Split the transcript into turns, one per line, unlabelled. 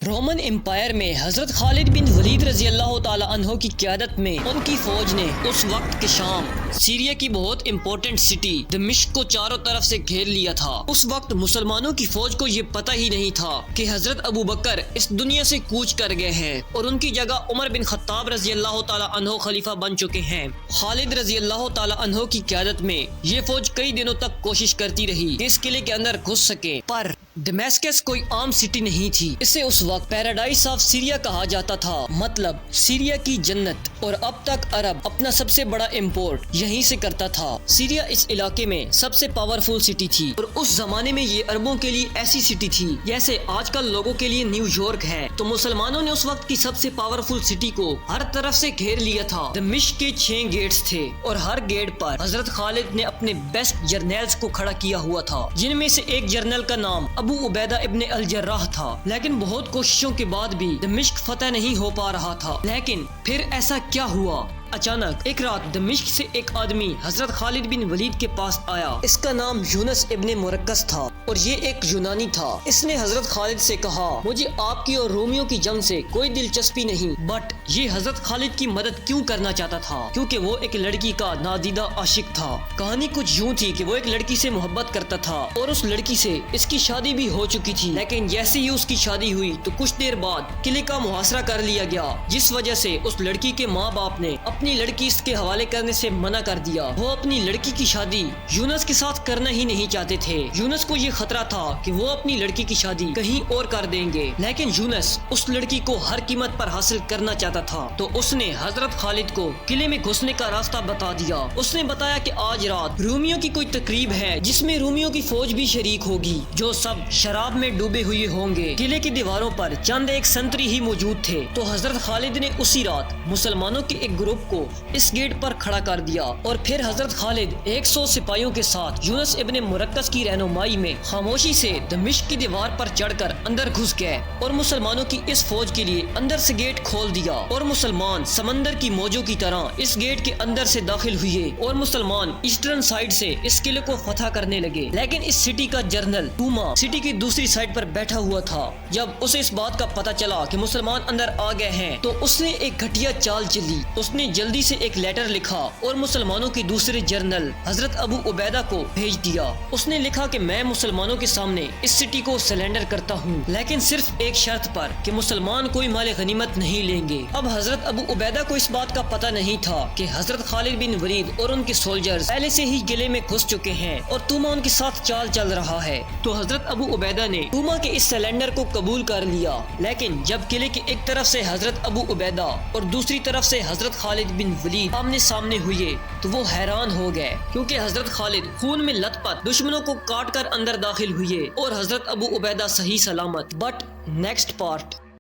Roman umpire میں حضرت خالد بن ولید رضی اللہ تعالی عنہ کی قیادت میں ان کی فوج نے اس وقت کے شام سیریا کی بہت امپورٹنٹ سٹی دمشق کو چاروں طرف سے گھیر لیا تھا۔ اس وقت مسلمانوں کی فوج کو یہ پتہ ہی نہیں تھا کہ حضرت ابو بکر اس دنیا سے کوچ کر گئے ہیں اور ان کی جگہ عمر بن خطاب رضی اللہ تعالی عنہ خلیفہ بن چکے ہیں۔ خالد رضی اللہ تعالی عنہ کی قیادت میں یہ فوج کئی دنوں تک کوشش کرتی رہی کہ اس قلعے کے اندر گھس سکے، پر دمیسکس کوئی عام سٹی نہیں تھی۔ اسے اس وقت پیراڈائز آف سیریا کہا جاتا تھا، مطلب سیریا کی جنت، اور اب تک عرب اپنا سب سے بڑا امپورٹ یہیں سے کرتا تھا۔ سیریا اس علاقے میں سب سے پاورفل سٹی تھی اور اس زمانے میں یہ عربوں کے لیے ایسی سٹی تھی جیسے آج کل لوگوں کے لیے نیو یارک ہے۔ تو مسلمانوں نے اس وقت کی سب سے پاورفل سٹی کو ہر طرف سے گھیر لیا تھا۔ دمشق کے 6 گیٹس تھے اور ہر گیٹ پر حضرت خالد نے اپنے بیسٹ جرنیلز کو کھڑا کیا ہوا تھا، جن میں سے ایک جرنیل کا نام ابو عبیدہ ابن الجراح تھا۔ لیکن بہت کوششوں کے بعد بھی دمشق فتح نہیں ہو پا رہا تھا۔ لیکن پھر ایسا کیا ہوا؟ اچانک ایک رات دمشق سے ایک آدمی حضرت خالد بن ولید کے پاس آیا۔ اس کا نام یونس ابن مرکز تھا اور یہ ایک یونانی تھا۔ اس نے حضرت خالد سے کہا، مجھے آپ کی اور رومیوں کی جنگ سے کوئی دلچسپی نہیں، بٹ یہ حضرت خالد کی مدد کیوں کرنا چاہتا تھا؟ کیونکہ وہ ایک لڑکی کا نادیدہ عاشق تھا۔ کہانی کچھ یوں تھی کہ وہ ایک لڑکی سے محبت کرتا تھا اور اس لڑکی سے اس کی شادی بھی ہو چکی تھی، لیکن جیسے ہی اس کی شادی ہوئی تو کچھ دیر بعد قلعے کا محاصرہ کر لیا گیا، جس وجہ سے اس لڑکی کے ماں باپ نے اپنی لڑکی اس کے حوالے کرنے سے منع کر دیا۔ وہ اپنی لڑکی کی شادی یونس کے ساتھ کرنا ہی نہیں چاہتے تھے۔ یونس کو یہ خطرہ تھا کہ وہ اپنی لڑکی کی شادی کہیں اور کر دیں گے، لیکن یونس اس لڑکی کو ہر قیمت پر حاصل کرنا چاہتا تھا۔ تو اس نے حضرت خالد کو قلعے میں گھسنے کا راستہ بتا دیا۔ اس نے بتایا کہ آج رات رومیوں کی کوئی تقریب ہے جس میں رومیوں کی فوج بھی شریک ہوگی، جو سب شراب میں ڈوبے ہوئے ہوں گے۔ قلعے کی دیواروں پر چند ایک سنتری ہی موجود تھے۔ تو حضرت خالد نے اسی رات مسلمانوں کے ایک گروپ کو اس گیٹ پر کھڑا کر دیا اور پھر حضرت خالد 100 سپاہیوں کے ساتھ یونس ابن مرکز کی رہنمائی میں خاموشی سے دمشق کی دیوار پر چڑھ کر اندر گھس گئے اور مسلمانوں کی اس فوج کے لیے اندر سے گیٹ کھول دیا، اور مسلمان سمندر کی موجوں کی طرح اس گیٹ کے اندر سے داخل ہوئے اور مسلمان ایسٹرن سائیڈ سے اس قلعے کو فتح کرنے لگے۔ لیکن اس سٹی کا جنرل توما سٹی کی دوسری سائیڈ پر بیٹھا ہوا تھا۔ جب اسے اس بات کا پتہ چلا کہ مسلمان اندر آ گئے ہیں تو اس نے ایک گھٹیا چال چلی۔ اس نے جلدی سے ایک لیٹر لکھا اور مسلمانوں کی دوسرے جنرل حضرت ابو عبیدہ کو بھیج دیا۔ اس نے لکھا کہ میں مسلمانوں کے سامنے اس سٹی کو سرنڈر کرتا ہوں، لیکن صرف ایک شرط پر کہ مسلمان کوئی مال غنیمت نہیں لیں گے۔ اب حضرت ابو عبیدہ کو اس بات کا پتہ نہیں تھا کہ حضرت خالد بن ولید اور ان کے سولجرز پہلے سے ہی قلعے میں گھس چکے ہیں اور توما ان کے ساتھ چال چل رہا ہے۔ تو حضرت ابو عبیدہ نے توما کے اس سرنڈر کو قبول کر لیا، لیکن جب قلعے کے ایک طرف سے حضرت ابو عبیدہ اور دوسری طرف سے حضرت خالد بن ولید آمنے سامنے ہوئے تو وہ حیران ہو گئے، کیونکہ حضرت خالد خون میں لت پت دشمنوں کو کاٹ کر اندر داخل ہوئے اور حضرت ابو عبیدہ صحیح سلامت۔ But next part